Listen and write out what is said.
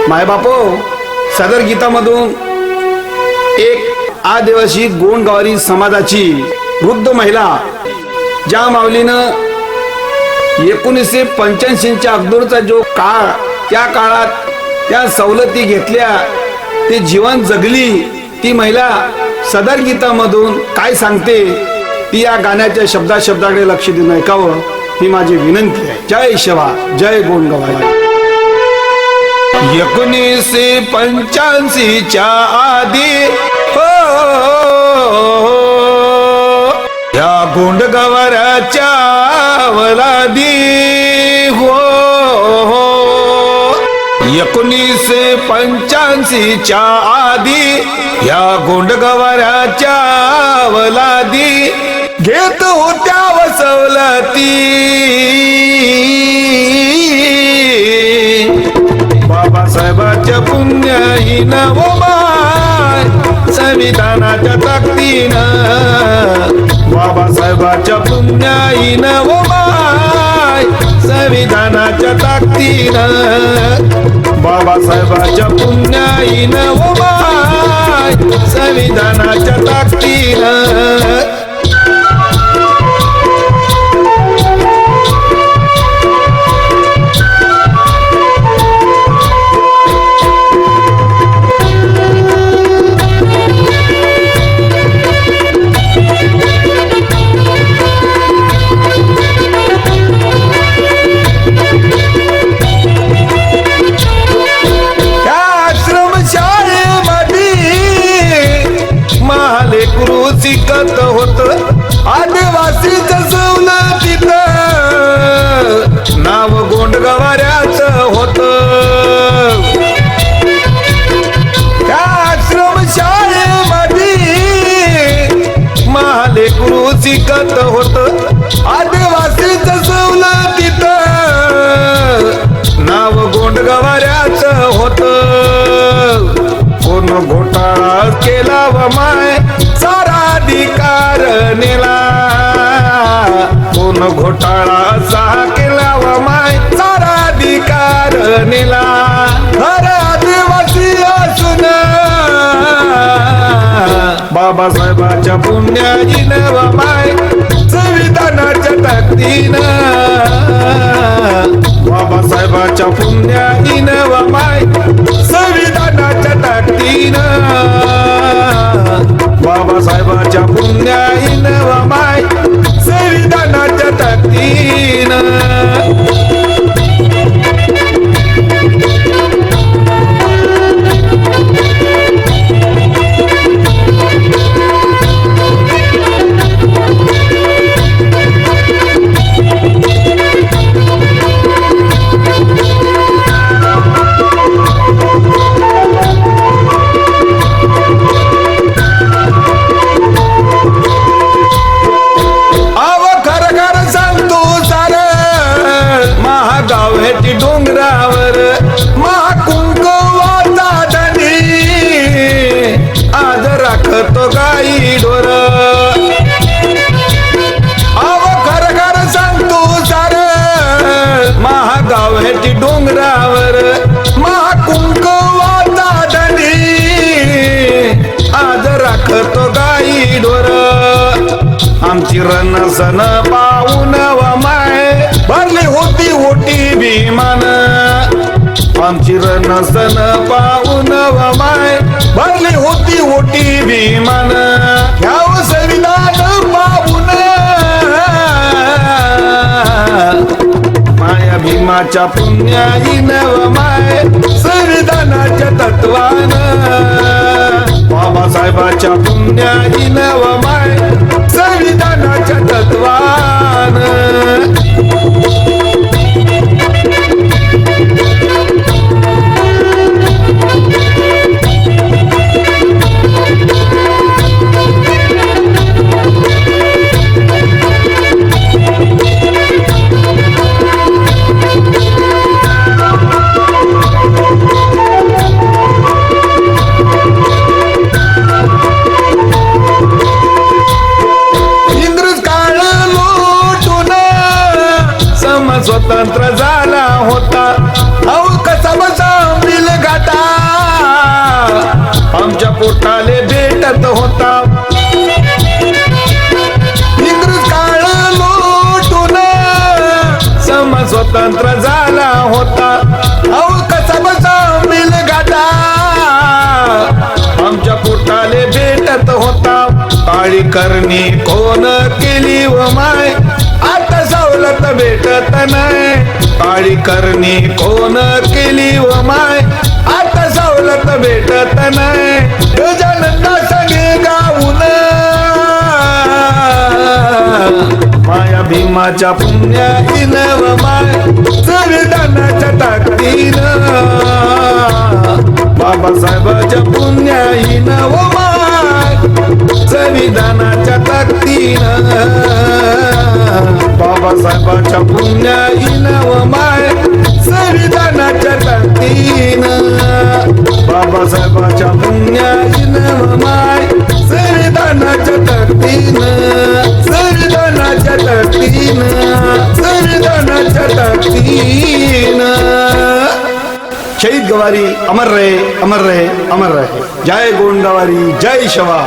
मायबापो, सदर गीतामधून एक आदिवासी गोंडगावरी समाजाची वृद्ध महिला ज्या माऊलीनं 1985च्या अगोदरचा जो काळ, त्या काळात त्या सवलती घेतल्या, ते जीवन जगली, ती महिला सदर गीतामधून काय सांगते ती या गाण्याच्या शब्दाकडे लक्ष देऊन ऐकावं ही माझी विनंती आहे. जय शिवा, जय गोंडगाव. 1985च्या आधी हो या गोंडगावऱ्याच्या वलादी हो 1985च्या आधी या गोंडगावऱ्याच्या वलादी घेत होत्या वसवलती. बाबासाहेबांच्या पुण्याईनं ओ माय संविधानाच्या ताकदीनं, बाबासाहेबांच्या पुण्याईनं ओ माय संविधानाच्या ताकदीनं, बाबासाहेबांच्या पुण्याईनं ओ माय संविधानाच्या ताकदीनं. शिकत होत आदिवासीचं सवलतीत नाव गोंडगावऱ्याच होत. त्या आश्रमशाळेमध्ये महालेकरू शिकत होत आदिवासीचं सवलतीत नाव गोंडगावऱ्याच होत. कोण घोटाळा केला व माय सारा अधिकार नेला, कोण घोटाळा सा केला व माय सारा अधिकार नेला. हर आदिवासी असून बाबासाहेबांच्या पुण्याईनं व माय संविधानाच्या ताकदीनं, बाबासाहेबांच्या पुण्याईनं व माय संविधानाच्या ताकदीनं, बाबासाहेबांच्या पुण्याईनं व माय संविधानाच्या ताकदीनं. डोंगरावर महाकुंकवाचा धनी आज राखतो गाई ढोर. अव खरखर सांगतो सार महागावेटी डोंगरावर महाकुंकवाचा धनी आज राखतो गाई ढोर. आमची रणसन पाहून व माय भरली होती होती भीमान, आमची रणसन पाहून व माय भरली होती होती भीमान. घ्याव संविधान पाहून माया भीमाच्या पुण्याईनं व माय संविधानाच्या तत्वानं, बाबासाहेबांच्या पुण्याईनं व माय संविधानाच्या तत्वानं. स्वतंत्र झाला होता. अहो कसा बसा मिलगाटा आमच्या पोटाले भेटत होता. काळी करणी कोण केली व माय आता सवलत भेटत नाही. काळी करणी कोण केली व माय आता सवलत भेटत नाही. गजानंदा संगे गाऊन माया भीमाच्या पुण्याईन व माय संविधानाच्या ताकदीनं बाबासाहेबाच्या पुण्याईन व माय संविधानाच्या ताकदीनं बाबासाहेबाच्या पुण्याईन व माय संविधानाच्या ताकदीनं बाबासाहेबाच्या पुण्याईन व माय संविधानाच्या ताकदीनं संविधानाच्या ताकदीनं संविधानाच्या ताकदीनं. शहीद गवारी अमर रहे अमर रहे अमर रहे. जय गोंडवारी जय शिवा.